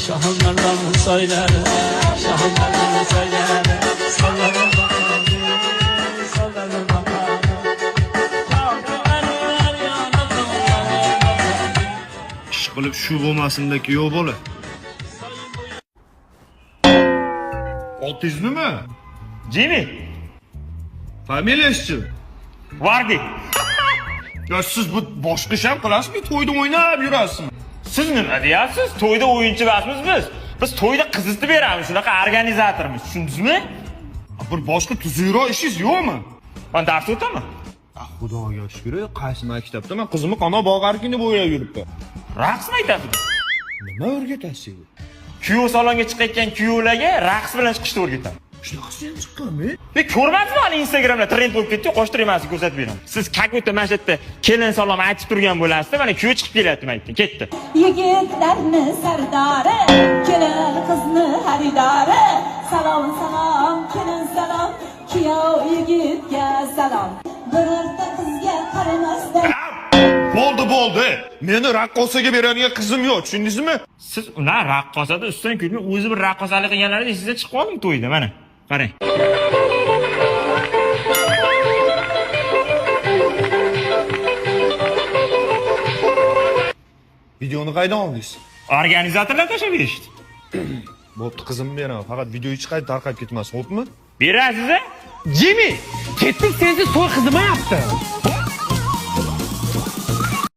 Şahınlardan söyler, şahınlardan söyler. Sallarım bakalım, sallarım bakalım. Ishqilib shu bo'lmasindaki yo'q bola. Otingiz nima? Jimmy, Familiyasi-chi? Vardi. Ya siz bu boshqa ish ham qilasizmi? To'yda o'ynab yurasizmi? Siz nima deyapsiz? To'yda o'yinchi emasmiz biz. Biz to'yda qizitib beramiz, shunaqa organizatormiz, tushundingizmi? Bir boshqa tuzukroq ishingiz yo'qmi? Men dars o'taman. Xudoga shukr, qaysi maktabda men qizimni qano bog'arkin deb o'ylab yuribman. Raqs maktabida. Nima o'rgatasiz? Kuyov salonga chiqayotgan kuyovlarga raqs bilan chiqishni o'rgataman. Shunaqasi ham chiqqanmi? Ko'rmaysizmi hali Instagramda trend bo'lib ketdi, qo'shtirmasini ko'rsatib beraman. Siz kakota mana shu yerda kelin salom aytib turgan bo'lasiz, mana kuyov chiqib kelyapti maytdan, ketdi. Yigitlarni sardori, kelin qizni xaridori. Salom salom, kelin salom, kuyov yigitga salom. Birorta qizga qaramasdan Bo'ldi. Meni raqqosaga beradigan qizim yo'q, tushundingizmi? Siz ular raqqosada ustidan kulmay o'zi bir raqqosalik qilganlarida sizga chiqib qoldim to'yda, mana. Qarang. Videoni qaydan oldingiz? Organizatorlar tashlab berishdi. Bo'pti, qizimni beraman. Faqat video chiqadi, tarqab ketmasin, xo'pmi? Berasiz-a? Jimmy, ketdik sensiz to'y qizima yaptı.